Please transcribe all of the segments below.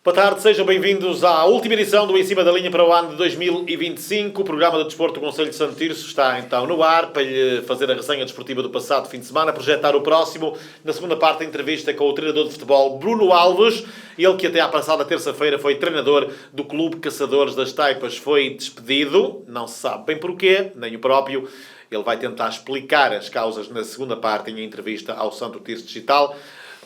Boa tarde, sejam bem-vindos à última edição do Em Cima da Linha para o ano de 2025. O programa de desporto do Conselho de Santo Tirso está então no ar para lhe fazer a resenha desportiva do passado fim de semana, projetar o próximo. Na segunda parte, a entrevista com o treinador de futebol Bruno Alves, ele que até à passada terça-feira foi treinador do Clube Caçadores das Taipas, foi despedido, não se sabe bem porquê, nem o próprio. Ele vai tentar explicar as causas na segunda parte em entrevista ao Santo Tirso Digital.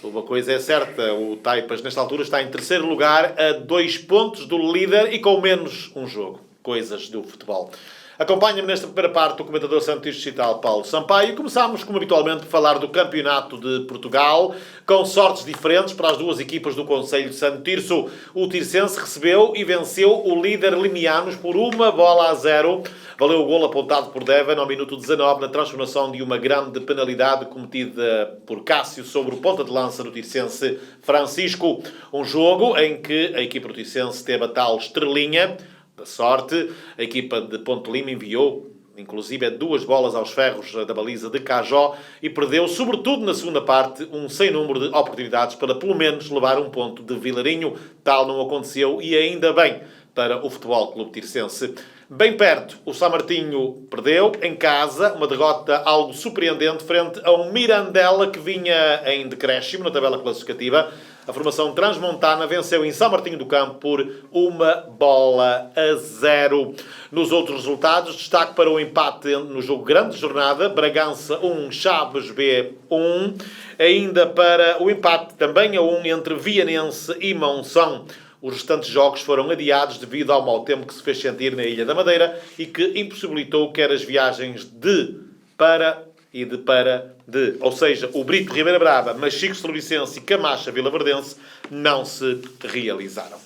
Uma coisa é certa, o Taipas nesta altura está em terceiro lugar, a 2 pontos do líder e com menos um jogo. Coisas do futebol. Acompanha-me nesta primeira parte o comentador Santo Tirso Digital, Paulo Sampaio. Começámos, como habitualmente, por falar do Campeonato de Portugal, com sortes diferentes para as duas equipas do Conselho de Santo Tirso. O Tirsense recebeu e venceu o líder Limianos por 1-0. Valeu o golo apontado por Devan ao minuto 19 na transformação de uma grande penalidade cometida por Cássio sobre o ponta de lança do Tirsense Francisco. Um jogo em que a equipa do Tirsense teve a tal estrelinha da sorte. A equipa de Ponte Lima enviou, inclusive, 2 bolas aos ferros da baliza de Cajó e perdeu, sobretudo na segunda parte, um sem número de oportunidades para, pelo menos, levar um ponto de Vilarinho. Tal não aconteceu e ainda bem para o Futebol Clube Tirsense. Bem perto, o São Martinho perdeu em casa, uma derrota algo surpreendente frente a um Mirandela que vinha em decréscimo na tabela classificativa. A formação transmontana venceu em São Martinho do Campo por 1-0. Nos outros resultados, destaque para o empate no jogo grande de jornada, Bragança 1, Chaves B 1. Ainda para o empate também a 1 entre Vianense e Monção. Os restantes jogos foram adiados devido ao mau tempo que se fez sentir na Ilha da Madeira e que impossibilitou quer as viagens de, para e de para, de. Ou seja, o Brito Ribeira Brava, Machico São Vicente e Camacha Vila Verdense não se realizaram.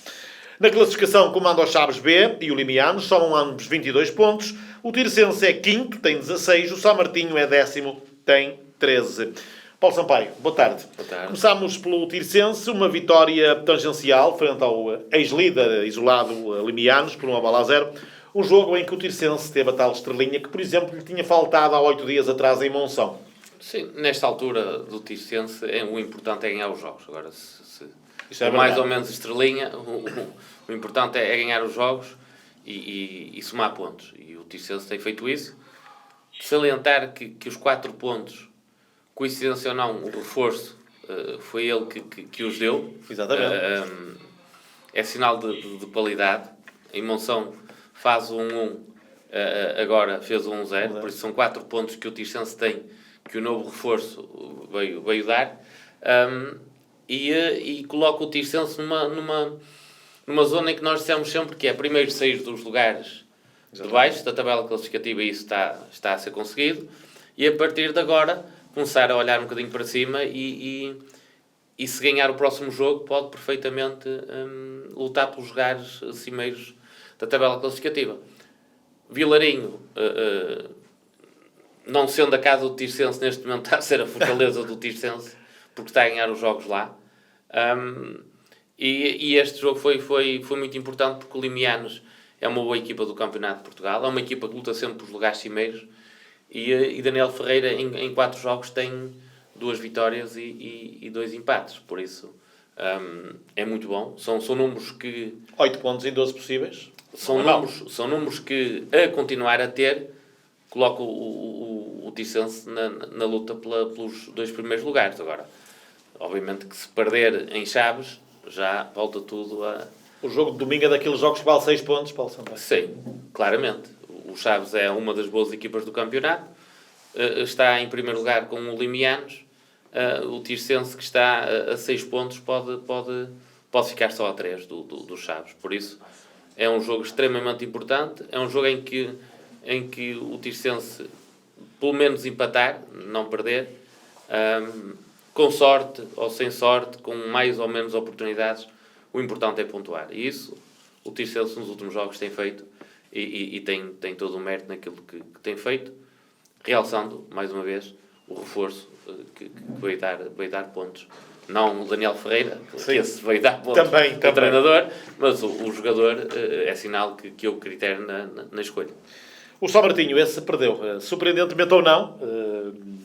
Na classificação comanda o Chaves B e o Limianos, somam ambos 22 pontos. O Tirsense é quinto, tem 16. O São Martinho é 10º, tem 13. Paulo Sampaio, boa tarde. Boa tarde. Começámos pelo Tirsense, uma vitória tangencial frente ao ex-líder isolado Limianos, por 1-0. Um jogo em que o Tirsense teve a tal estrelinha que, por exemplo, lhe tinha faltado há 8 dias atrás em Monção. Sim, nesta altura do Tirsense, o importante é ganhar os jogos. Agora, se é mais ou menos estrelinha, o importante é ganhar os jogos e somar pontos. E o Tirsense tem feito isso. Salientar que os 4 pontos, coincidência ou não, o reforço foi ele que os deu. Exatamente. É sinal de qualidade. Em Monção faz um 1, agora fez um 1-0. Por isso são 4 pontos que o Tirsense tem, que o novo reforço veio dar. E coloca o Tirsense numa zona em que nós dissemos sempre que é primeiro sair dos lugares de baixo da tabela classificativa, e isso está a ser conseguido. E a partir de agora começar a olhar um bocadinho para cima e se ganhar o próximo jogo pode perfeitamente lutar pelos lugares cimeiros da tabela classificativa. Vilarinho, não sendo a casa do Tirsense, neste momento está a ser a fortaleza do Tirsense, porque está a ganhar os jogos lá. E este jogo foi muito importante porque o Limianos é uma boa equipa do Campeonato de Portugal, é uma equipa que luta sempre pelos lugares cimeiros. E Daniel Ferreira, em 4 jogos, tem 2 vitórias e 2 empates. Por isso, é muito bom. São números que... 8 pontos em 12 possíveis. São números que, a continuar a ter, colocam o Tirsense na luta pelos 2 primeiros lugares. Agora, obviamente que se perder em Chaves, já volta tudo a... O jogo de domingo é daqueles jogos que vale 6 pontos, Paulo Sampaio. Sim, claramente. O Chaves é uma das boas equipas do campeonato, está em primeiro lugar com o Limianos. O Tirsense, que está a 6 pontos, pode ficar só a 3 do Chaves. Por isso, é um jogo extremamente importante, é um jogo em que o Tirsense, pelo menos empatar, não perder, com sorte ou sem sorte, com mais ou menos oportunidades, o importante é pontuar. E isso o Tirsense nos últimos jogos tem feito. E tem todo o mérito naquilo que tem feito, realçando, mais uma vez, o reforço que veio dar pontos. Não o Daniel Ferreira, que esse veio dar pontos também. Treinador, mas o jogador é sinal que eu critério na escolha. O São Martinho, esse perdeu, surpreendentemente ou não,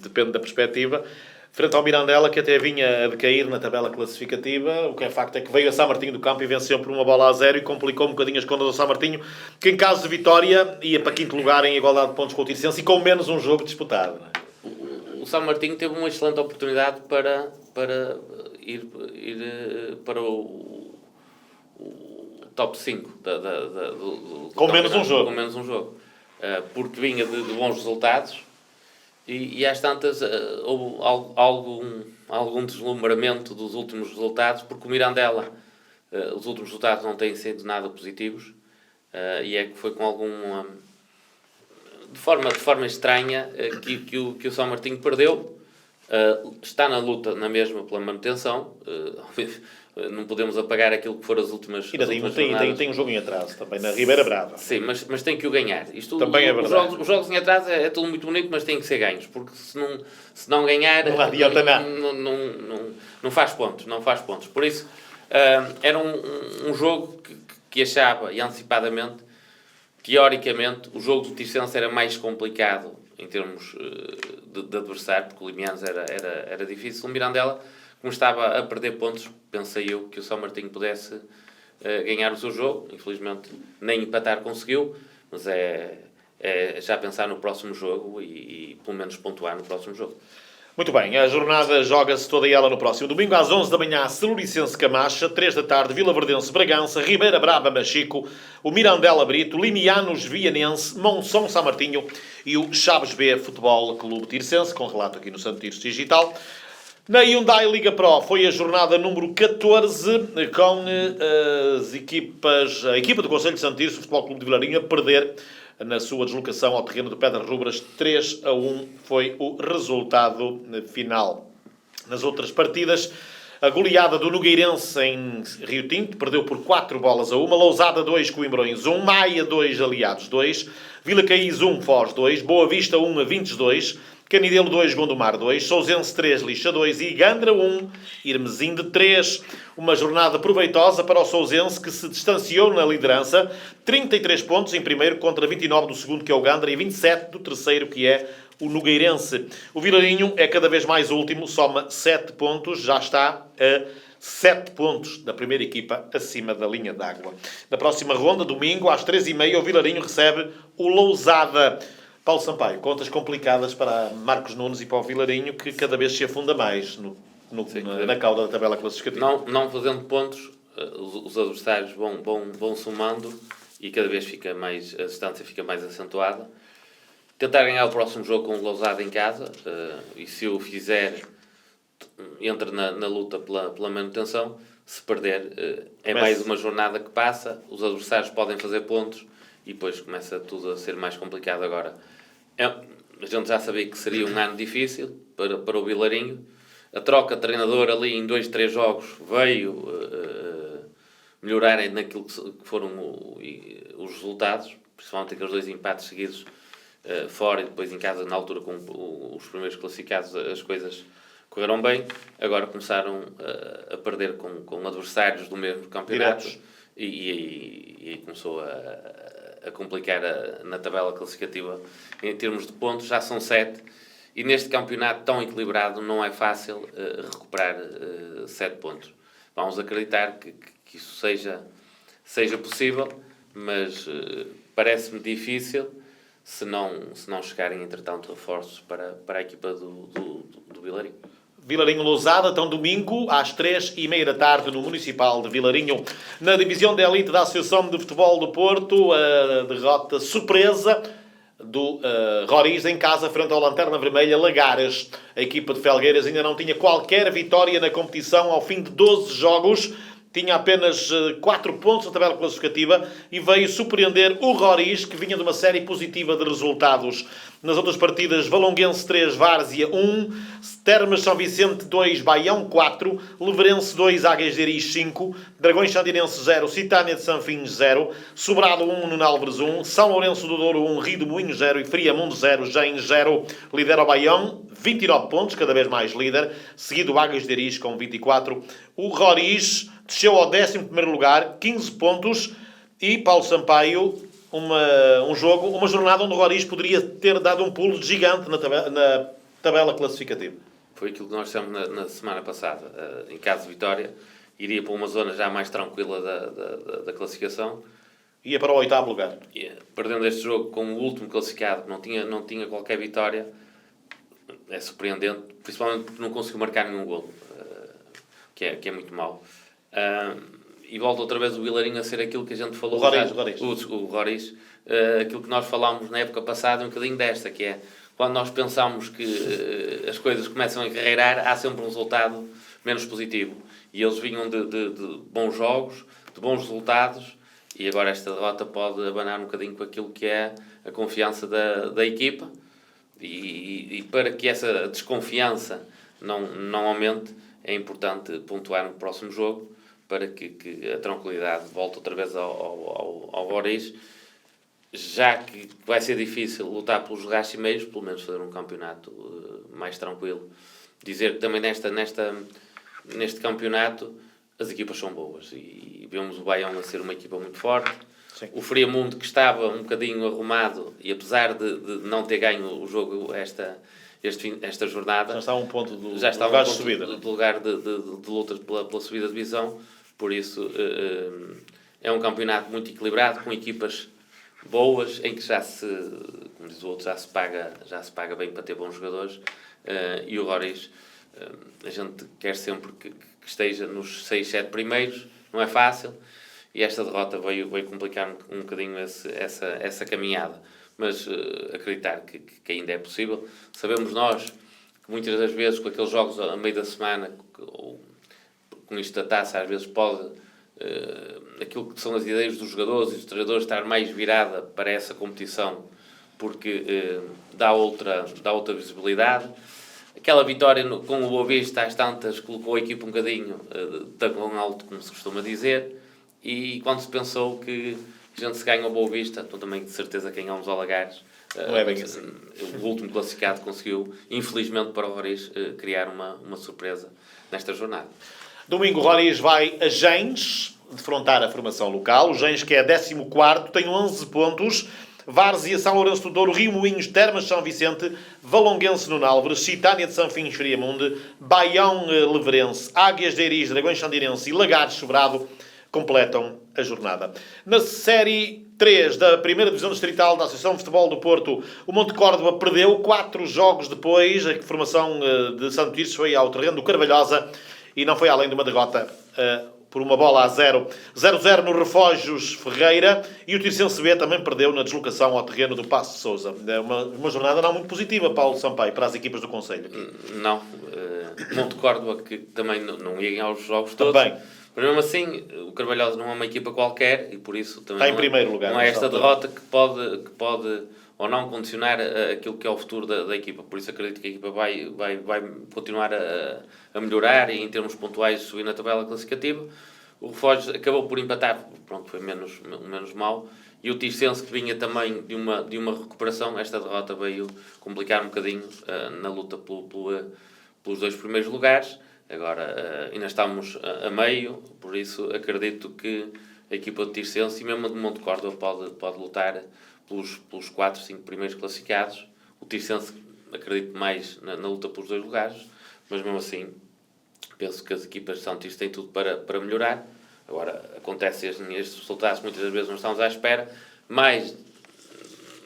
depende da perspectiva, frente ao Mirandela, que até vinha a decair na tabela classificativa. O que é facto é que veio a São Martinho do campo e venceu por 1-0 e complicou um bocadinho as contas do São Martinho, que em caso de vitória ia para quinto lugar em igualdade de pontos com o Tirsense e com menos um jogo disputado. Não é? O São Martinho teve uma excelente oportunidade para ir para o top 5 do com menos um jogo. Com menos um jogo. Porque vinha de bons resultados e às tantas houve algum deslumbramento dos últimos resultados, porque o Mirandela, os últimos resultados não têm sido nada positivos, e é que foi com algum... de forma estranha que o São Martinho perdeu. Está na luta na mesma pela manutenção. Não podemos apagar aquilo que foram as últimas tem um jogo em atraso também na Ribeira Brava. Sim, mas tem que o ganhar. Isto, também é verdade. Os jogos em atraso é tudo muito bonito, mas têm que ser ganhos, porque se não ganhar não adianta nada. Não faz pontos, não faz pontos. Por isso era um jogo que achava, e antecipadamente, teoricamente, o jogo do Tirsense era mais complicado em termos de adversário, porque o Limianos era difícil. O Mirandela, como estava a perder pontos, pensei eu que o São Martinho pudesse ganhar o seu jogo. Infelizmente, nem empatar conseguiu, mas é já pensar no próximo jogo e pelo menos pontuar no próximo jogo. Muito bem, a jornada joga-se toda ela no próximo domingo, às 11 da manhã, Celuricense Camacha, 3 da tarde, Vila Verdense Bragança, Ribeira Brava Machico, o Mirandela Brito, Limianos Vianense, Monção São Martinho e o Chaves B Futebol Clube Tirsense, com relato aqui no Santo Tirso Digital. Na Hyundai Liga Pro foi a jornada número 14, com a equipa do Conselho de Santo Tirso, o Futebol Clube de Vilarinho, a perder na sua deslocação ao terreno de Pedras Rubras. 3-1 foi o resultado final. Nas outras partidas, a goleada do Nogueirense em Rio Tinto perdeu por 4-1. Lousada 2, Coimbrões 1, Maia 2, Aliados 2, Vila Caís 1, Foz 2, Boa Vista 1, Vintes 2, Canidelo 2, Gondomar 2, Sousense 3, Lixa 2 e Gandra 1, Irmesinde 3. Uma jornada proveitosa para o Sousense, que se distanciou na liderança. 33 pontos em primeiro contra 29 do segundo, que é o Gandra, e 27 do terceiro, que é o Nogueirense. O Vilarinho é cada vez mais último, soma 7 pontos, já está a 7 pontos da primeira equipa acima da linha d'água. Na próxima ronda, domingo, às 13h30, o Vilarinho recebe o Lousada. Paulo Sampaio, contas complicadas para Marcos Nunes e para o Vilarinho, que cada vez se afunda mais na cauda da tabela classificativa. Não fazendo pontos, os adversários vão somando e cada vez a distância fica mais acentuada. Tentar ganhar o próximo jogo com o Lousada em casa, e se o fizer, entra na luta pela manutenção. Se perder, mais uma jornada que passa, os adversários podem fazer pontos e depois começa tudo a ser mais complicado agora. A gente já sabia que seria um ano difícil para o Vilarinho. A troca de treinador ali em 2-3 jogos veio melhorar naquilo que foram os resultados, principalmente aqueles 2 empates seguidos fora e depois em casa, na altura com os primeiros classificados, as coisas correram bem. Agora começaram a perder com adversários do mesmo campeonato e começou a complicar na tabela classificativa. Em termos de pontos, já são 7, e neste campeonato tão equilibrado não é fácil recuperar 7 pontos. Vamos acreditar que isso seja possível, mas parece-me difícil se não chegarem, entretanto, reforços para a equipa do Vilarinho. Vilarinho Lousada, então domingo às 3h30 da tarde no Municipal de Vilarinho. Na divisão de elite da Associação de Futebol do Porto, a derrota surpresa do Roriz em casa frente ao Lanterna Vermelha Lagares. A equipa de Felgueiras ainda não tinha qualquer vitória na competição ao fim de 12 jogos. Tinha apenas 4 pontos na tabela classificativa e veio surpreender o Roriz, que vinha de uma série positiva de resultados. Nas outras partidas, Valonguense 3, Várzea 1, Termas São Vicente 2, Baião 4, Leverense 2, Águias de Iris 5, Dragões Sandinense 0, Citânia de Sanfins 0, Sobrado 1, Nuno Álvares 1, São Lourenço do Douro 1, Rio do Moinho 0 e Friamundo 0, Jaén 0. Lidera o Baião, 29 pontos, cada vez mais líder, seguido o Águias de Iris com 24. O Roriz desceu ao 11º lugar, 15 pontos, e Paulo Sampaio, uma jornada onde o Roriz poderia ter dado um pulo gigante na tabela classificativa. Foi aquilo que nós fizemos na semana passada. Em caso de vitória, iria para uma zona já mais tranquila da classificação. Ia para o 8º lugar. Perdendo este jogo com o último classificado, que não tinha qualquer vitória, é surpreendente, principalmente porque não conseguiu marcar nenhum golo, que é muito mau. E volta outra vez o Vilarinho a ser aquilo que a gente falou. O Roriz. Aquilo que nós falámos na época passada, um bocadinho desta, que é quando nós pensamos que as coisas começam a encarreirar, há sempre um resultado menos positivo. E eles vinham de bons jogos, de bons resultados, e agora esta derrota pode abanar um bocadinho com aquilo que é a confiança da equipa. E para que essa desconfiança não aumente, é importante pontuar no próximo jogo, para que a tranquilidade volte outra vez ao Roriz, já que vai ser difícil lutar pelos lugares cimeiros, pelo menos fazer um campeonato mais tranquilo. Dizer que também neste campeonato as equipas são boas, e vemos o Baião a ser uma equipa muito forte. Sim. O Friamundo, que estava um bocadinho arrumado, e apesar de não ter ganho o jogo esta jornada, já está a um ponto do lugar de subida. De lugar de lutas pela subida de divisão. Por isso é um campeonato muito equilibrado, com equipas boas, em que como diz o outro, já se paga bem para ter bons jogadores. E o Roriz, a gente quer sempre que esteja nos 6, 7 primeiros, não é fácil, e esta derrota veio complicar um bocadinho essa caminhada, mas acreditar que ainda é possível. Sabemos nós que muitas das vezes, com aqueles jogos a meio da semana, ou com isto da taça, às vezes pode aquilo que são as ideias dos jogadores e dos treinadores estar mais virada para essa competição, porque dá outra visibilidade. Aquela vitória com o Boa Vista às tantas colocou a equipa um bocadinho tacão alto, como se costuma dizer, e quando se pensou que a gente se ganha o Boa Vista, então também de certeza quem ganhamos ao Lagares, não é bem assim. O último classificado conseguiu, infelizmente para o Roriz, criar uma surpresa nesta jornada. Domingo, o Roriz vai a Gens defrontar a formação local. O Gens, que é 14º, tem 11 pontos. Várzea, São Lourenço do Douro, Rio Moinhos, Termas São Vicente, Valonguense Nuno Álvares, Citânia de Sanfins Friamunde, Baião Leverense, Águias de Eiris, Dragões Xandirense e Lagares Sobrado completam a jornada. Na Série 3 da primeira Divisão Distrital da Associação de Futebol do Porto, o Monte Córdoba perdeu 4 jogos depois. A formação de Santo Tirso foi ao terreno do Carvalhosa e não foi além de uma derrota por 1-0. 0-0 no Refógios Ferreira, e o Tirsense B também perdeu na deslocação ao terreno do Paço de Sousa. É uma jornada não muito positiva, Paulo Sampaio, para as equipas do concelho. Não. Monte Córdoba, que também não ia ganhar os jogos todos. Também. Mas mesmo assim, o Carvalhosa não é uma equipa qualquer, e por isso também está em primeiro lugar. Não é esta derrota que pode ou não condicionar aquilo que é o futuro da equipa. Por isso acredito que a equipa vai continuar a melhorar, e em termos pontuais subir na tabela classificativa. O Refógios acabou por empatar, pronto, foi menos mau. E o Tirsense, que vinha também de uma recuperação, esta derrota veio complicar um bocadinho na luta pelos 2 primeiros lugares. Agora ainda estamos a meio, por isso acredito que a equipa de Tirsense e mesmo a de Monte Córdoba pode lutar pelos 4, 5 primeiros classificados. O Tirsense acredito mais na luta pelos 2 lugares, mas mesmo assim penso que as equipas de São Tirso têm tudo para melhorar. Agora, acontece estes resultados, muitas das vezes não estamos à espera, mas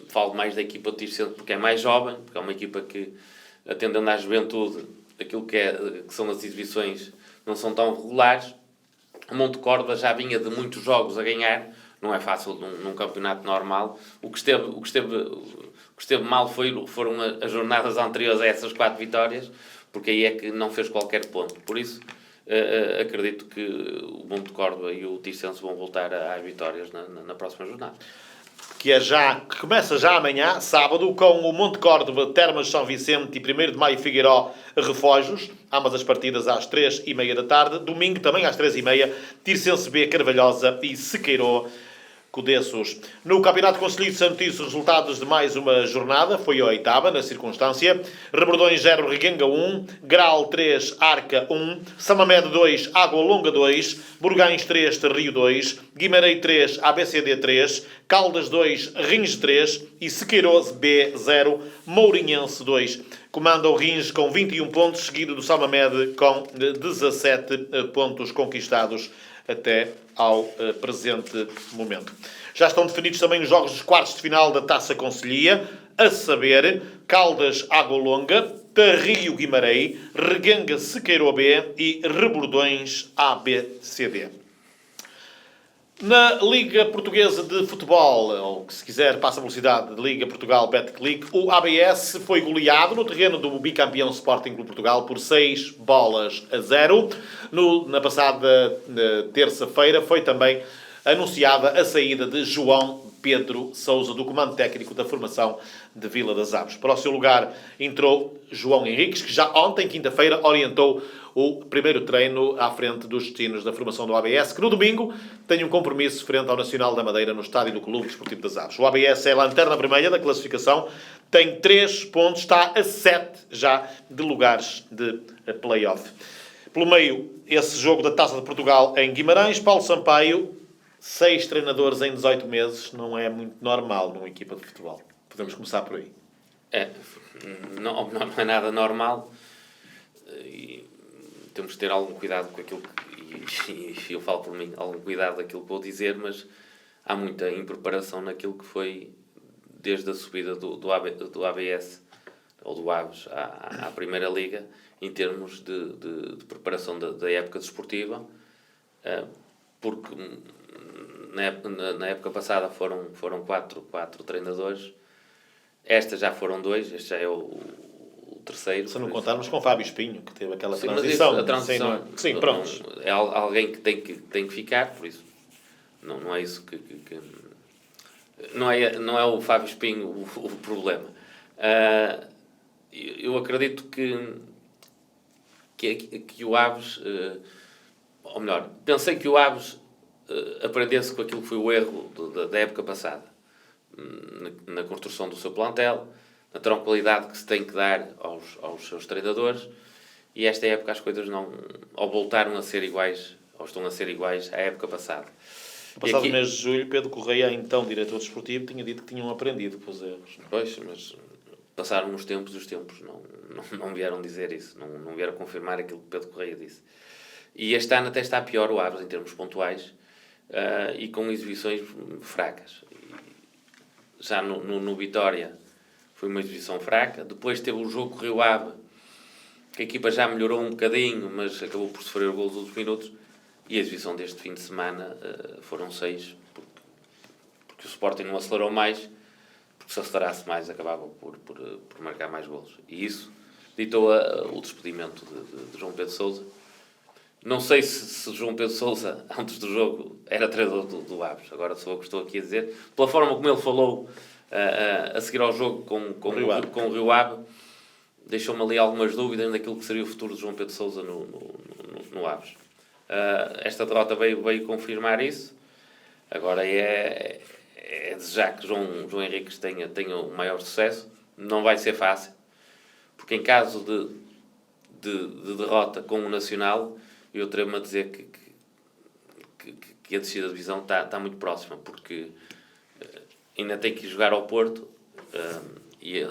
falo mais da equipa de Tirsense porque é mais jovem, porque é uma equipa que, atendendo à juventude, aquilo que são as exibições não são tão regulares. O Monte Córdoba já vinha de muitos jogos a ganhar, não é fácil num campeonato normal. O que esteve mal foram as jornadas anteriores a essas 4 vitórias, porque aí é que não fez qualquer ponto. Por isso, acredito que o Monte Córdoba e o Tirsense vão voltar às vitórias na próxima jornada. Que começa já amanhã, sábado, com o Monte Córdoba, Termas São Vicente e 1º de Maio Figueiró Refógios, ambas as partidas às 3h30 da tarde. Domingo também às 3h30, Tirsense B, Carvalhosa e Sequeiró Codessos. No Campeonato Concelhio de Santo Tirso, resultados de mais uma jornada. Foi a 8ª, na circunstância. Rebordões 0, Reguenga 1. Gral 3, Arca 1. Samamed 2, Água Longa 2. Burgães 3, Rio 2. Guimarães 3, ABCD 3. Caldas 2, Rins 3. E Sequeiroz B 0, Mourinhense 2. Comanda o Rins com 21 pontos, seguido do Samamed com 17 pontos conquistados até ao presente momento. Já estão definidos também os jogos dos quartos de final da Taça Concelhia, a saber, Caldas Água Longa, Tarrio Guimarães, Reguenga Sequeiro B e Rebordões ABCD. Na Liga Portuguesa de Futebol, ou se quiser, passa a velocidade de Liga Portugal Betclic, o ABS foi goleado no terreno do bicampeão Sporting Clube Portugal por 6-0. Na passada terça-feira foi também anunciada a saída de João Pedro Sousa, do comando técnico da formação de Vila das Aves. Para o seu lugar entrou João Henriques, que já ontem, quinta-feira, orientou o primeiro treino à frente dos destinos da formação do ABS, que no domingo tem um compromisso frente ao Nacional da Madeira no estádio do Clube Desportivo das Aves. O ABS é a lanterna vermelha da classificação, tem 3 pontos, está a 7 já de lugares de play-off. Pelo meio, esse jogo da Taça de Portugal em Guimarães, Paulo Sampaio, 6 treinadores em 18 meses, não é muito normal numa equipa de futebol. Podemos começar por aí. Não é nada normal. E temos de ter algum cuidado com aquilo que... eu falo por mim, algum cuidado daquilo que vou dizer, mas há muita impreparação naquilo que foi desde a subida do ABS, ou do Aves, à Primeira Liga, em termos de preparação da época desportiva, porque na época passada foram quatro treinadores, esta já foram 2, este já é o terceiro. Se não contarmos com o Fábio Espinho, que teve aquela sim, transição. Mas isso, a transição sim, pronto. É alguém que tem que ficar, por isso não é isso que não é o Fábio Espinho o problema. Eu acredito que o Aves, ou melhor, pensei que o Aves aprendesse com aquilo que foi o erro da época passada, na construção do seu plantel, na tranquilidade que se tem que dar aos seus treinadores, e esta época as coisas não, ou voltaram a ser iguais, ou estão a ser iguais à época passada. No passado mês de julho, Pedro Correia, então diretor desportivo, tinha dito que tinham aprendido com os erros. Pois, mas passaram os tempos e os tempos não vieram dizer isso, não vieram confirmar aquilo que Pedro Correia disse. E este ano até está pior o Aves em termos pontuais, e com exibições fracas. Já no Vitória foi uma exibição fraca. Depois teve o jogo com o Rio Ave, que a equipa já melhorou um bocadinho, mas acabou por sofrer o gol nos últimos minutos. E a exibição deste fim de semana foram 6, porque o Sporting não acelerou mais, porque se acelerasse mais acabava por marcar mais golos. E isso ditou o despedimento de João Pedro Sousa. Não sei se João Pedro Sousa, antes do jogo, era treinador do Aves. Agora sou eu que estou aqui a dizer. Pela forma como ele falou a seguir ao jogo com o Rio Ave, deixou-me ali algumas dúvidas daquilo que seria o futuro de João Pedro Sousa no Aves. Esta derrota veio confirmar isso. Agora é desejar que João Henriques tenha o maior sucesso. Não vai ser fácil, porque em caso de derrota com o Nacional, eu atrevo-me a dizer que a descida da divisão está muito próxima, porque ainda tem que jogar ao Porto,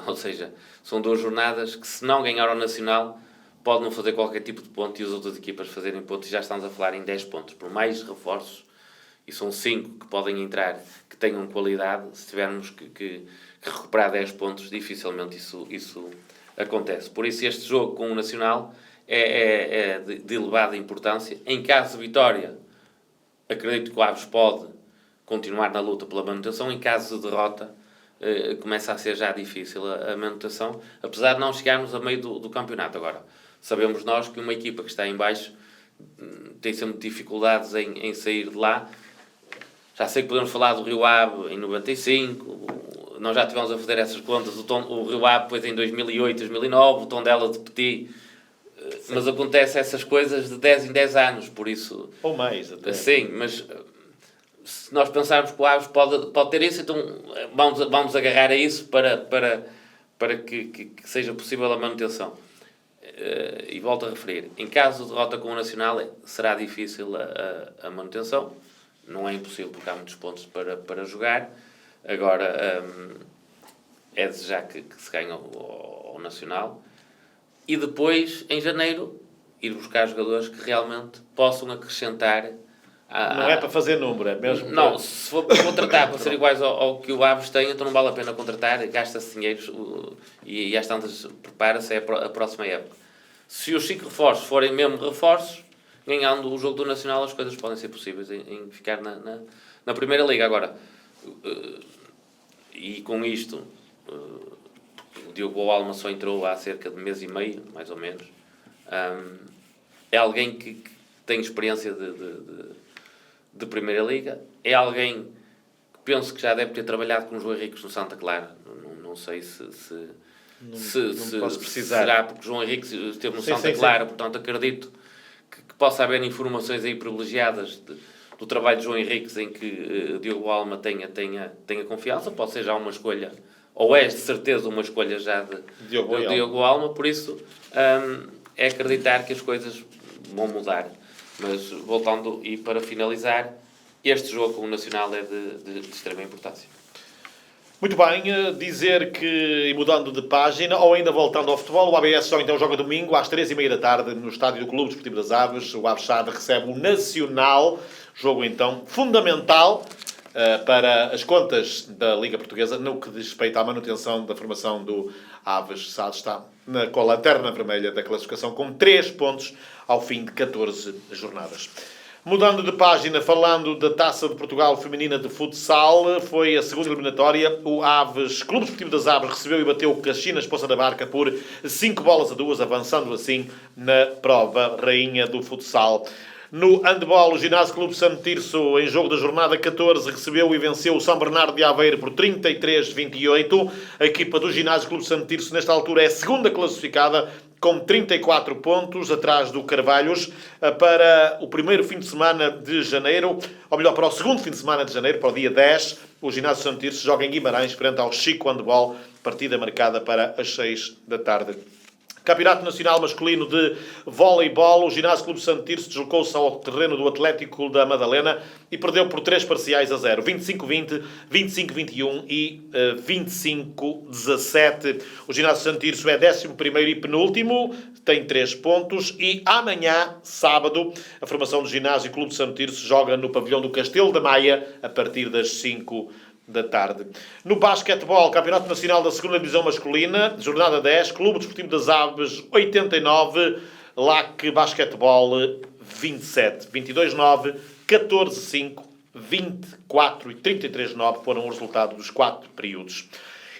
ou seja, são 2 jornadas que, se não ganhar ao Nacional, pode não fazer qualquer tipo de ponto e as outras equipas fazerem pontos, e já estamos a falar em 10 pontos. Por mais reforços, e são 5 que podem entrar, que tenham qualidade, se tivermos que recuperar 10 pontos, dificilmente isso acontece. Por isso este jogo com o Nacional é de elevada importância. Em caso de vitória, acredito que o Aves pode continuar na luta pela manutenção. Em caso de derrota, começa a ser já difícil a manutenção, apesar de não chegarmos a meio do campeonato. Agora, sabemos nós que uma equipa que está em baixo tem sempre dificuldades em sair de lá. Já sei que podemos falar do Rio Ave em 95, nós já estivemos a fazer essas contas, o Rio Ave depois em 2008, 2009, o Tondela de Petit. Sim. Mas acontece essas coisas de 10 em 10 anos, por isso... Ou mais até. Sim, mas se nós pensarmos que o Aves pode ter isso, então vamos agarrar a isso para que seja possível a manutenção. E volto a referir, em caso de derrota com o Nacional, será difícil a manutenção. Não é impossível, porque há muitos pontos para jogar. Agora, é desejar que se ganhe ao Nacional. E depois, em janeiro, ir buscar jogadores que realmente possam acrescentar. Não é para fazer número, é mesmo? Não, se for para contratar para ser iguais ao que o Aves tem, então não vale a pena contratar, gasta-se dinheiro e às tantas prepara-se a próxima época. Se os 5 reforços forem mesmo reforços, ganhando o jogo do Nacional, as coisas podem ser possíveis em ficar na Primeira Liga. Agora, e com isto, o Diogo Alma só entrou há cerca de mês e meio, mais ou menos. É alguém que tem experiência de Primeira Liga, é alguém que penso que já deve ter trabalhado com o João Henriques no Santa Clara. Não sei se posso precisar. será porque o João Henriques esteve no Santa Clara, portanto acredito que possa haver informações aí privilegiadas do trabalho de João Henriques em que Diogo Alma tenha confiança. Pode ser já uma escolha, ou é de certeza uma escolha já de Diogo Alma, por isso é acreditar que as coisas vão mudar. Mas voltando e para finalizar, este jogo com o Nacional é de extrema importância. Muito bem, dizer que, e mudando de página, ou ainda voltando ao futebol, o ABS só então joga domingo às 3h30 da tarde no estádio do Clube Desportivo das Aves. O Aves Sade recebe o Nacional, jogo então fundamental para as contas da Liga Portuguesa no que diz respeito à manutenção da formação do Aves Sade. Está com a lanterna vermelha da classificação com 3 pontos ao fim de 14 jornadas. Mudando de página, falando da Taça de Portugal Feminina de Futsal, foi a segunda eliminatória. O Aves, Clube Desportivo das Aves, recebeu e bateu o Caxinas Poça da Barca por 5-2, avançando assim na prova rainha do futsal. No handball, o Ginásio Clube Santo Tirso, em jogo da jornada 14, recebeu e venceu o São Bernardo de Aveiro por 33-28. A equipa do Ginásio Clube Santo Tirso, nesta altura, é a segunda classificada, com 34 pontos, atrás do Carvalhos, para o primeiro fim de semana de janeiro, ou melhor, para o segundo fim de semana de janeiro, para o dia 10, o Ginásio Santo Tirso joga em Guimarães, frente ao Chico Handball, partida marcada para as 6 da tarde. Campeonato Nacional Masculino de Voleibol, o Ginásio Clube Santo Tirso deslocou-se ao terreno do Atlético da Madalena e perdeu por 3-0, 25-20, 25-21 e 25-17. O Ginásio Santo Tirso é 11º e penúltimo, tem 3 pontos e amanhã, sábado, a formação do Ginásio Clube Santo Tirso joga no pavilhão do Castelo da Maia a partir das 5 da tarde. No basquetebol, Campeonato Nacional da 2ª Divisão Masculina, jornada 10, Clube Desportivo das Aves 89, LAC Basquetebol 27, 22-9, 14-5, 24 e 33-9 foram os resultados dos 4 períodos.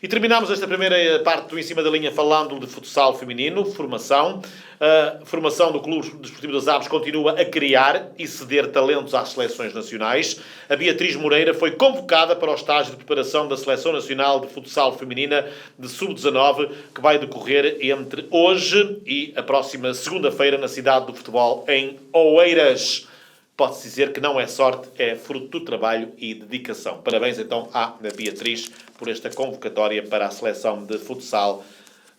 E terminamos esta primeira parte do Em Cima da Linha falando de futsal feminino, formação. A formação do Clube Desportivo das Aves continua a criar e ceder talentos às seleções nacionais. A Beatriz Moreira foi convocada para o estágio de preparação da Seleção Nacional de Futsal Feminina de Sub-19, que vai decorrer entre hoje e a próxima segunda-feira na cidade do futebol, em Oeiras. Pode-se dizer que não é sorte, é fruto do trabalho e dedicação. Parabéns então à Beatriz por esta convocatória para a seleção de futsal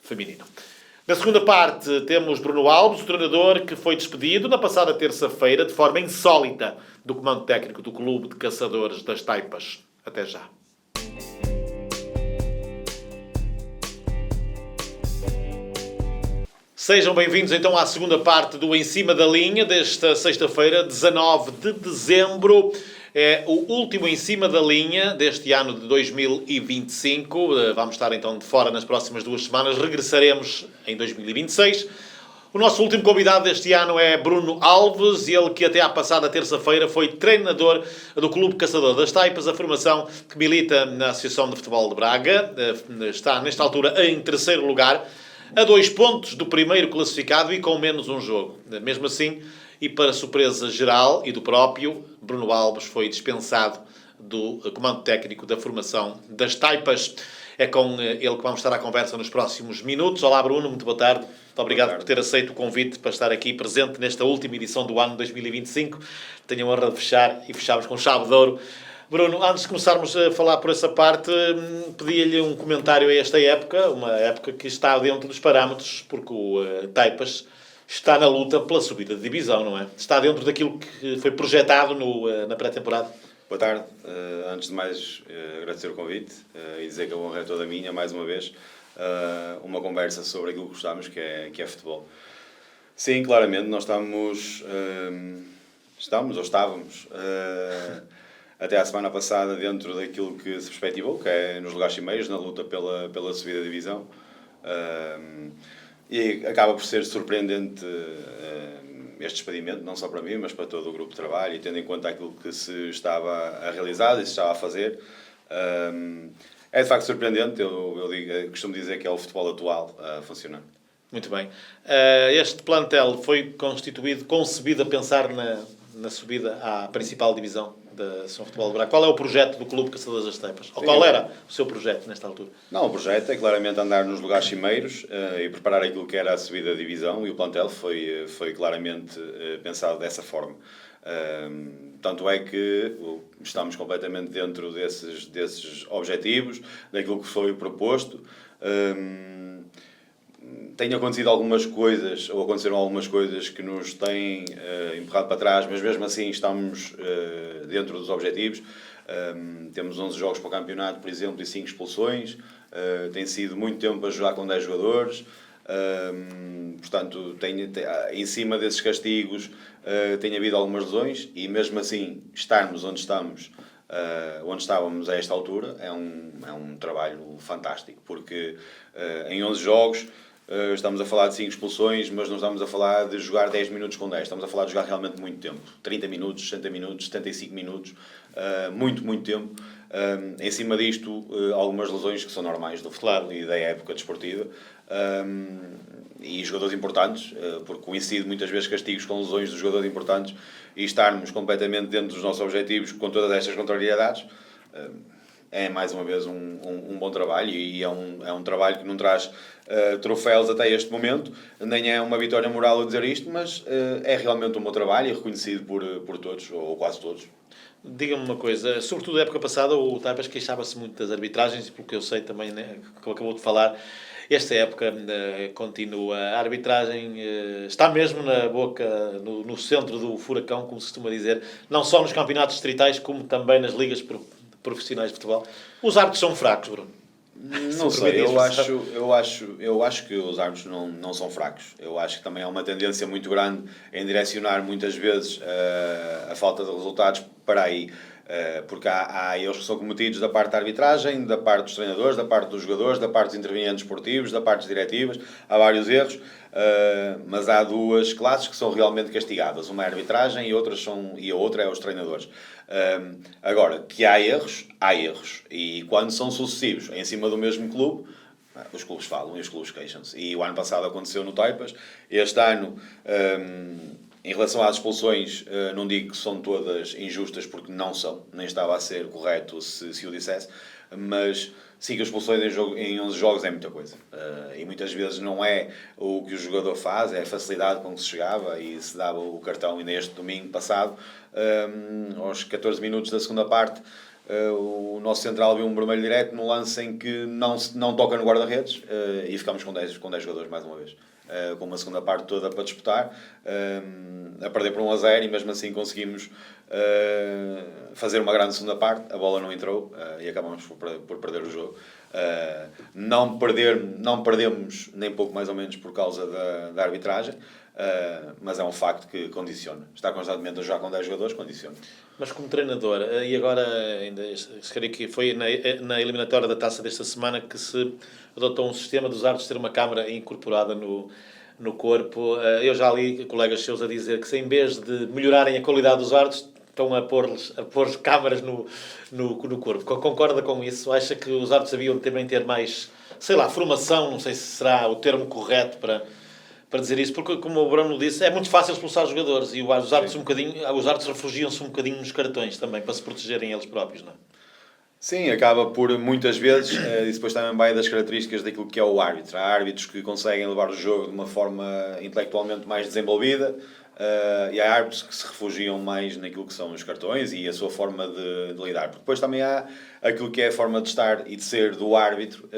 feminino. Na segunda parte temos Bruno Alves, o treinador que foi despedido na passada terça-feira de forma insólita do comando técnico do Clube de Caçadores das Taipas. Até já. Sejam bem-vindos então à segunda parte do Em Cima da Linha desta sexta-feira, 19 de dezembro. É o último Em Cima da Linha deste ano de 2025. Vamos estar então de fora nas próximas 2 semanas. Regressaremos em 2026. O nosso último convidado deste ano é Bruno Alves, ele que até à passada terça-feira foi treinador do Clube Caçador das Taipas, a formação que milita na Associação de Futebol de Braga. Está nesta altura em terceiro lugar, a 2 pontos do primeiro classificado e com menos um jogo. Mesmo assim, e para surpresa geral e do próprio, Bruno Alves foi dispensado do comando técnico da formação das Taipas. É com ele que vamos estar à conversa nos próximos minutos. Olá, Bruno, muito boa tarde. Muito obrigado por ter aceito o convite para estar aqui presente nesta última edição do ano 2025. Tenho a honra de fechar e fechamos com chave de ouro. Bruno, antes de começarmos a falar por essa parte, pedia-lhe um comentário a esta época, uma época que está dentro dos parâmetros, porque o Taipas está na luta pela subida de divisão, não é? Está dentro daquilo que foi projetado na pré-temporada. Boa tarde. Antes de mais, agradecer o convite e dizer que a honra é toda minha, mais uma vez, uma conversa sobre aquilo que gostamos, que é futebol. Sim, claramente, nós estávamos até à semana passada dentro daquilo que se perspectivou, que é nos lugares cimeiros, na luta pela subida da divisão. E acaba por ser surpreendente este despedimento, não só para mim, mas para todo o grupo de trabalho, e tendo em conta aquilo que se estava a realizar e se estava a fazer. É de facto surpreendente, eu costumo dizer que é o futebol atual a funcionar. Muito bem. Este plantel foi concebido a pensar na subida à principal divisão da São Futebol de Braga. Qual é o projeto do Clube Caçadores das Taipas? Ou qual era o seu projeto nesta altura? Não, o projeto é claramente andar nos lugares cimeiros e preparar aquilo que era a subida da divisão, e o plantel foi claramente pensado dessa forma. Tanto é que estamos completamente dentro desses objetivos, daquilo que foi proposto. Tem acontecido algumas coisas, ou aconteceram algumas coisas que nos têm empurrado para trás, mas mesmo assim estamos dentro dos objetivos. Temos 11 jogos para o campeonato, por exemplo, e 5 expulsões. Tem sido muito tempo a jogar com 10 jogadores. Portanto, em cima desses castigos tem havido algumas lesões, e mesmo assim estarmos onde estávamos a esta altura é um trabalho fantástico, porque em 11 jogos estamos a falar de 5 expulsões, mas não estamos a falar de jogar 10 minutos com 10, estamos a falar de jogar realmente muito tempo, 30 minutos, 60 minutos, 75 minutos, muito tempo. Em cima disto, algumas lesões que são normais do futebol e da época desportiva, e jogadores importantes, porque coincide muitas vezes castigos com lesões dos jogadores importantes, e estarmos completamente dentro dos nossos objetivos com todas estas contrariedades. É mais uma vez um bom trabalho, e é um trabalho que não traz troféus até este momento, nem é uma vitória moral a dizer isto, mas é realmente um bom trabalho e reconhecido por todos, ou quase todos. Diga-me uma coisa, sobretudo na época passada o Taipas queixava-se muito das arbitragens, e pelo que eu sei também, né, que acabou de falar, esta época continua. A arbitragem está mesmo na boca, no centro do furacão, como se costuma dizer, não só nos campeonatos distritais, como também nas ligas profissionais de futebol. Os árbitros são fracos, Bruno? Não sei, eu acho que os árbitros não são fracos. Eu acho que também há uma tendência muito grande em direcionar muitas vezes a falta de resultados para aí. Porque há erros que são cometidos da parte da arbitragem, da parte dos treinadores, da parte dos jogadores, da parte dos intervenientes esportivos, da parte das diretivas. Há vários erros, mas há duas classes que são realmente castigadas. Uma é a arbitragem e a outra é os treinadores. Agora, que há erros, e quando são sucessivos em cima do mesmo clube, os clubes falam e os clubes queixam-se. E o ano passado aconteceu no Taipas. Este ano, em relação às expulsões, não digo que são todas injustas, porque não são, nem estava a ser correto se o dissesse, mas sim que as expulsões em 11 jogos é muita coisa. E muitas vezes não é o que o jogador faz, é a facilidade com que se chegava e se dava o cartão. E neste domingo passado, aos 14 minutos da segunda parte, o nosso central viu um vermelho direto no lance em que não toca no guarda-redes, e ficámos com 10 jogadores mais uma vez. Com uma segunda parte toda para disputar, a perder por 1-0, e mesmo assim conseguimos fazer uma grande segunda parte. A bola não entrou e acabamos por perder o jogo. Não perdemos nem pouco mais ou menos por causa da arbitragem, mas é um facto que condiciona. Estar constantemente a jogar com 10 jogadores condiciona. Mas como treinador, e agora ainda creio que foi na eliminatória da taça desta semana que se adotou um sistema dos árbitros ter uma câmara incorporada no corpo. Eu já li colegas seus a dizer que, se em vez de melhorarem a qualidade dos árbitros, estão a pôr câmaras no corpo. Concorda com isso? Acha que os árbitros deviam também ter mais, sei lá, formação? Não sei se será o termo correto para dizer isso, porque, como o Bruno disse, é muito fácil expulsar os jogadores, e os árbitros refugiam-se um bocadinho nos cartões também, para se protegerem eles próprios, não é? Sim, acaba por muitas vezes, e depois também vai das características daquilo que é o árbitro. Há árbitros que conseguem levar o jogo de uma forma intelectualmente mais desenvolvida, e há árbitros que se refugiam mais naquilo que são os cartões e a sua forma de lidar. Porque depois também há aquilo que é a forma de estar e de ser do árbitro,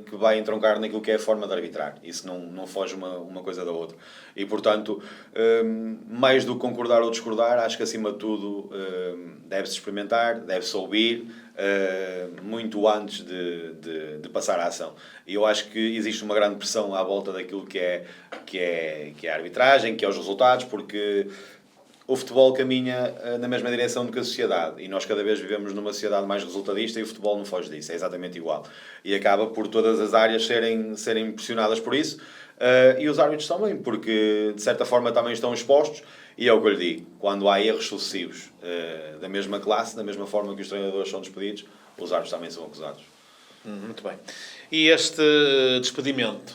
que vai entroncar naquilo que é a forma de arbitrar. Isso não foge uma coisa da outra. E, portanto, mais do que concordar ou discordar, acho que, acima de tudo, deve-se experimentar, deve-se ouvir, muito antes de passar à ação. E eu acho que existe uma grande pressão à volta daquilo que é a arbitragem, que é os resultados, porque o futebol caminha na mesma direção do que a sociedade, e nós cada vez vivemos numa sociedade mais resultadista e o futebol não foge disso, é exatamente igual. E acaba por todas as áreas serem pressionadas por isso, e os árbitros também, porque de certa forma também estão expostos, e é o que eu lhe digo, quando há erros sucessivos da mesma classe, da mesma forma que os treinadores são despedidos, os árbitros também são acusados. Muito bem. E este despedimento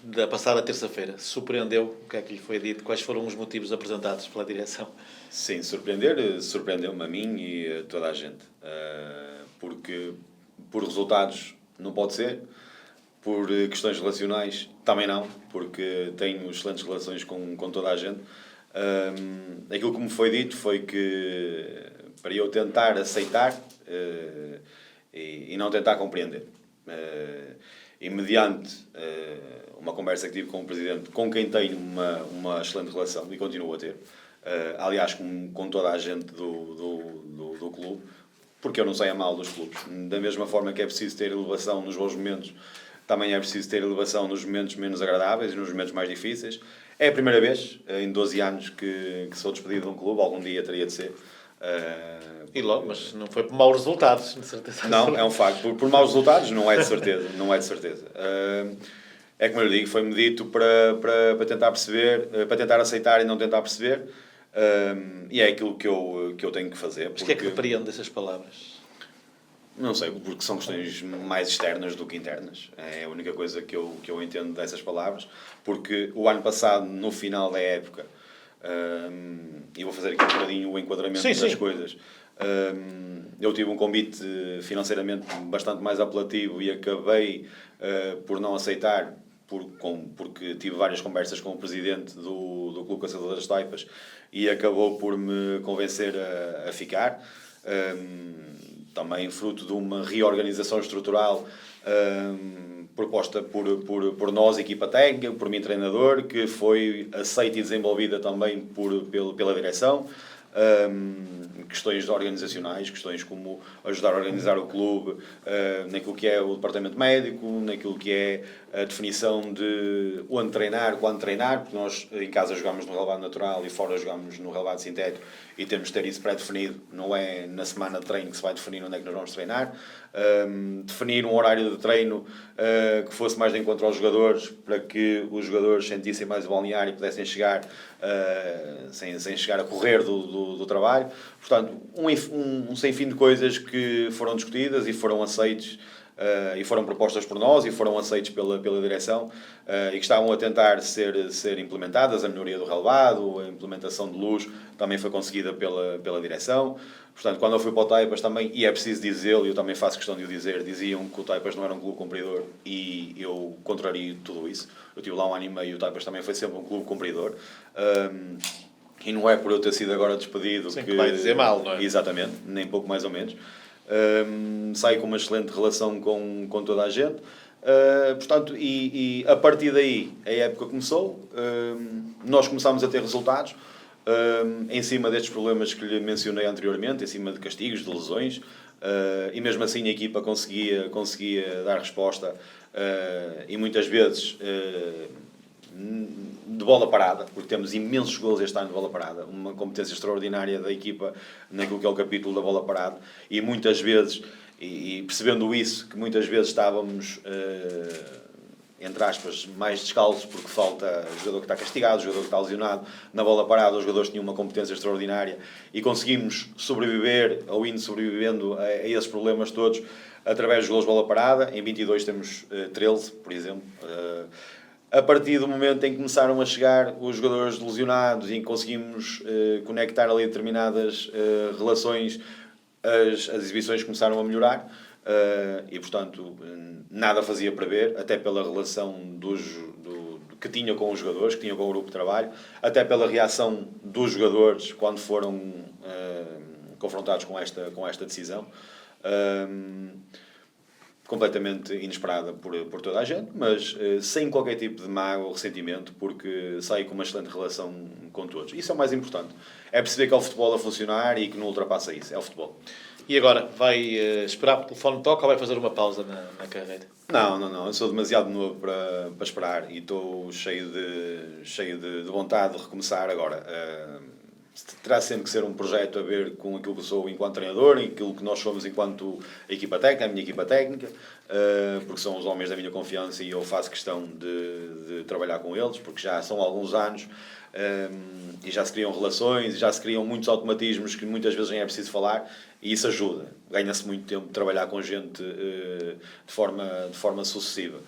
da passada terça-feira, surpreendeu? O que é que lhe foi dito? Quais foram os motivos apresentados pela direção? Sim, surpreendeu-me a mim e a toda a gente. Porque por resultados não pode ser, por questões relacionais também não, porque tenho excelentes relações com toda a gente. Aquilo que me foi dito foi que para eu tentar aceitar e não tentar compreender. E mediante uma conversa que tive com o Presidente, com quem tenho uma excelente relação e continuo a ter, aliás, com toda a gente do clube, porque eu não sei a mal dos clubes. Da mesma forma que é preciso ter elevação nos bons momentos, também é preciso ter elevação nos momentos menos agradáveis e nos momentos mais difíceis. É a primeira vez em 12 anos que sou despedido de um clube, algum dia teria de ser. E logo, mas não foi por maus resultados, de certeza. Não, é um facto. Por maus resultados, não é de certeza. Não é de certeza. É como eu lhe digo, foi-me dito para tentar perceber, para tentar aceitar e não tentar perceber. E é aquilo que eu tenho que fazer. Mas o que é que depreende dessas palavras? Não sei, porque são questões mais externas do que internas. É a única coisa que eu entendo dessas palavras. Porque o ano passado, no final da época, e vou fazer aqui um bocadinho o enquadramento das coisas, eu tive um convite financeiramente bastante mais apelativo e acabei por não aceitar, porque tive várias conversas com o presidente do Clube Caçador das Taipas e acabou por me convencer a ficar. Também fruto de uma reorganização estrutural proposta por nós, equipa técnica, por mim, treinador, que foi aceita e desenvolvida também pela direção. Questões organizacionais, questões como ajudar a organizar o clube, naquilo que é o departamento médico, naquilo que é a definição de onde treinar, quando treinar, porque nós em casa jogamos no relevado natural e fora jogamos no relevado sintético e temos de ter isso pré-definido, não é na semana de treino que se vai definir onde é que nós vamos treinar. Definir um horário de treino que fosse mais de encontro aos jogadores, para que os jogadores sentissem mais o balneário e pudessem chegar sem chegar a correr do trabalho. Portanto, um sem fim de coisas que foram discutidas e foram aceites e foram propostas por nós e foram aceites pela direção e que estavam a tentar ser implementadas. A melhoria do relevado, a implementação de luz também foi conseguida pela direção. Portanto, quando eu fui para o Taipas também, e é preciso dizê-lo, e eu também faço questão de o dizer, diziam que o Taipas não era um clube cumpridor e eu contrario tudo isso. Eu estive lá 1 ano e meio e o Taipas também foi sempre um clube cumpridor. E não é por eu ter sido agora despedido que vai dizer mal, não é? Exatamente, nem pouco mais ou menos. Saio com uma excelente relação com toda a gente. Portanto, e a partir daí a época começou, nós começámos a ter resultados em cima destes problemas que lhe mencionei anteriormente, em cima de castigos, de lesões, e mesmo assim a equipa conseguia dar resposta e muitas vezes de bola parada, porque temos imensos golos este ano de bola parada, uma competência extraordinária da equipa naquilo que é o capítulo da bola parada, e muitas vezes, e percebendo isso, que muitas vezes estávamos entre aspas, mais descalços, porque falta o jogador que está castigado, o jogador que está lesionado. Na bola parada, os jogadores tinham uma competência extraordinária e conseguimos sobreviver, ou indo sobrevivendo a esses problemas todos, através dos golos de bola parada. Em 22 temos 13, por exemplo. A partir do momento em que começaram a chegar os jogadores lesionados e em que conseguimos conectar ali determinadas relações as exibições começaram a melhorar e, portanto, nada fazia prever, até pela relação que tinha com os jogadores, que tinha com o grupo de trabalho, até pela reação dos jogadores quando foram confrontados com esta decisão. Completamente inesperada por toda a gente, mas sem qualquer tipo de mágoa ou ressentimento, porque saio com uma excelente relação com todos. Isso é o mais importante. É perceber que é o futebol a funcionar e que não ultrapassa isso. É o futebol. E agora, vai esperar que o telefone toque ou vai fazer uma pausa na carreira? Não. Eu sou demasiado novo para esperar e estou cheio de vontade de recomeçar agora. Terá sempre que ser um projeto a ver com aquilo que sou enquanto treinador e aquilo que nós somos enquanto equipa técnica, a minha equipa técnica, porque são os homens da minha confiança e eu faço questão de trabalhar com eles, porque já são alguns anos e já se criam relações, já se criam muitos automatismos que muitas vezes nem é preciso falar e isso ajuda. Ganha-se muito tempo de trabalhar com gente de forma sucessiva.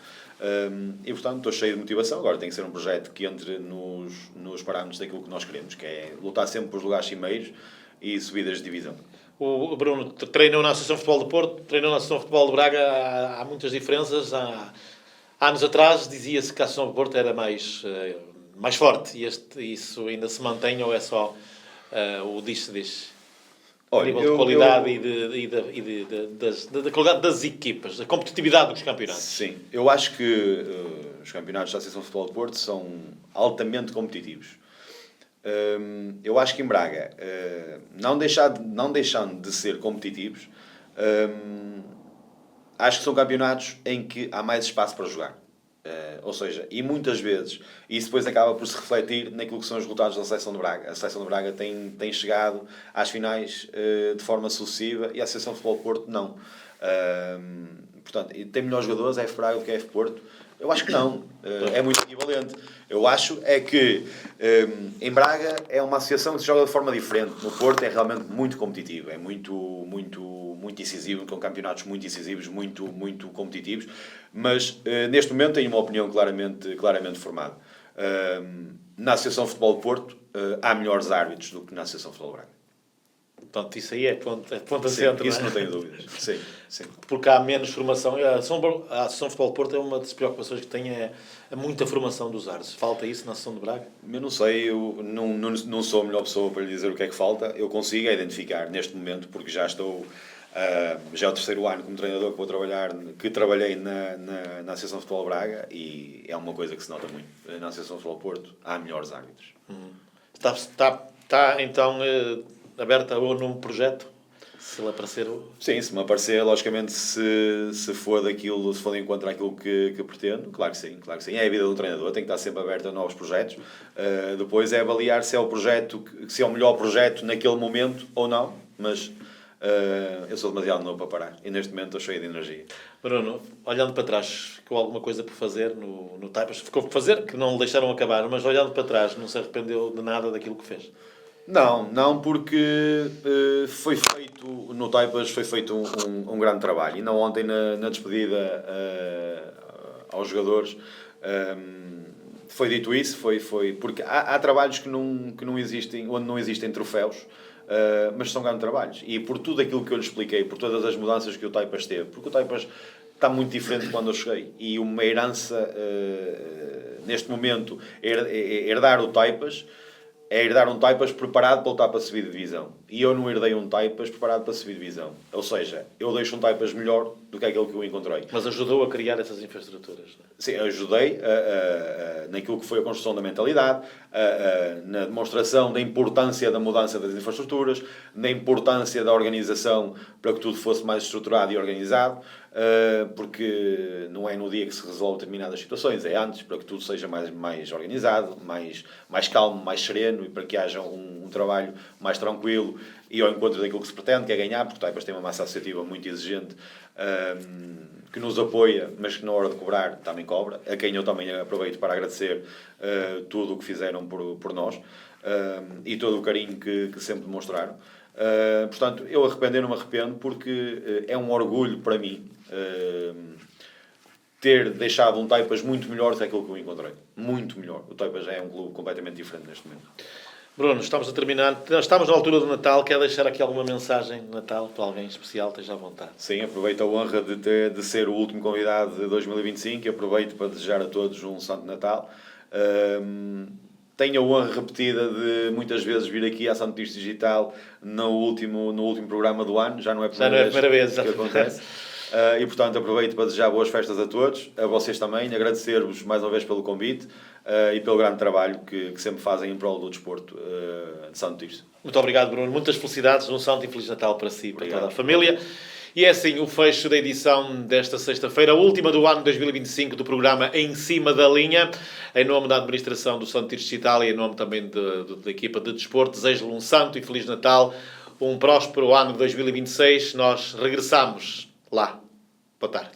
E portanto estou cheio de motivação. Agora tem que ser um projeto que entre nos parâmetros daquilo que nós queremos, que é lutar sempre por lugares cimeiros e subidas de divisão. O Bruno treinou na Associação de Futebol de Porto, treinou na Associação de Futebol de Braga. Há muitas diferenças. Há anos atrás dizia-se que a Associação de Porto era mais forte e isso ainda se mantém ou é só o diz-se-diz? A nível de qualidade da qualidade das equipas, da competitividade dos campeonatos. Sim, eu acho que os campeonatos da Associação de Futebol de Porto são altamente competitivos. Eu acho que em Braga, não deixando de ser competitivos, acho que são campeonatos em que há mais espaço para jogar. Ou seja, e muitas vezes isso depois acaba por se refletir naquilo que são os resultados da Seleção de Braga. A Seleção de Braga tem chegado às finais de forma sucessiva e a Associação de Futebol de Porto não. Portanto, tem melhores jogadores a F Braga do que a F Porto? Eu acho que não. É muito equivalente. Eu acho é que em Braga é uma associação que se joga de forma diferente. No Porto é realmente muito competitivo, é muito incisivo, com campeonatos muito incisivos, muito competitivos, mas neste momento tenho uma opinião claramente formada. Na Associação de Futebol de Porto há melhores árbitros do que na Associação de Futebol de Braga. Portanto, isso aí é ponta centro. Isso não tenho dúvidas. Sim. Porque há menos formação. A Associação de Futebol de Porto é uma das preocupações que tem, é muita formação dos árbitros. Falta isso na Associação de Braga? Eu não sei, eu não sou a melhor pessoa para lhe dizer o que é que falta. Eu consigo identificar neste momento, porque já estou... já é o terceiro ano como treinador que trabalhei na Associação de Futebol de Braga e é uma coisa que se nota muito. Na Associação de Futebol de Porto há melhores árbitros. Está então aberta ou num projeto? Se ele aparecer... Sim, se me aparecer, logicamente, se for de encontro àquilo que pretendo, claro que sim. É a vida do treinador, tem que estar sempre aberto a novos projetos. Depois é avaliar se é o melhor projeto naquele momento ou não, mas eu sou demasiado novo para parar e neste momento estou cheio de energia. Bruno, olhando para trás, ficou alguma coisa por fazer no Taipas? Ficou por fazer, que não o deixaram acabar, mas olhando para trás, não se arrependeu de nada daquilo que fez? Não, porque foi feito no Taipas um grande trabalho. E não ontem na despedida aos jogadores foi dito isso, foi porque há trabalhos que não existem, onde não existem troféus, mas são grandes trabalhos. E por tudo aquilo que eu lhe expliquei, por todas as mudanças que o Taipas teve, porque o Taipas está muito diferente de quando eu cheguei. E uma herança, neste momento, herdar o Taipas é herdar um Taipas preparado para lutar para subir de divisão. E eu não herdei um Taipas preparado para subir de divisão. Ou seja, eu deixo um Taipas melhor do que aquele que eu encontrei. Mas ajudou a criar essas infraestruturas? Não é? Sim, ajudei naquilo que foi a construção da mentalidade, na demonstração da importância da mudança das infraestruturas, na importância da organização para que tudo fosse mais estruturado e organizado, porque não é no dia que se resolve determinadas situações, é antes, para que tudo seja mais organizado, mais calmo, mais sereno e para que haja um trabalho mais tranquilo e ao encontro daquilo que se pretende, que é ganhar, porque o Taipas tem uma massa associativa muito exigente, que nos apoia, mas que na hora de cobrar também cobra, a quem eu também aproveito para agradecer tudo o que fizeram por nós e todo o carinho que sempre demonstraram. Portanto, eu não me arrependo porque é um orgulho para mim ter deixado um Taipas muito melhor do que aquilo que eu encontrei. Muito melhor. O Taipas é um clube completamente diferente neste momento. Bruno, estamos a terminar. Estamos na altura do Natal. Quer deixar aqui alguma mensagem de Natal para alguém especial? Esteja à vontade. Sim, aproveito a honra de ser o último convidado de 2025 e aproveito para desejar a todos um Santo Natal. Tenho a honra repetida de muitas vezes vir aqui à Santo Tirso Digital no último programa do ano, já não é a primeira vez que acontece. E portanto aproveito para desejar boas festas a todos, a vocês também, agradecer-vos mais uma vez pelo convite e pelo grande trabalho que sempre fazem em prol do desporto de Santo Tirso. Muito obrigado, Bruno. Muitas felicidades, um Santo e Feliz Natal para si e para toda a Obrigado. família. E é assim o fecho da edição desta sexta-feira, a última do ano 2025 do programa Em Cima da Linha. Em nome da administração do Santo Tirso Digital e em nome também da equipa de desporto, desejo-lhe um Santo e Feliz Natal, um próspero ano de 2026. Nós regressamos lá. Boa tarde.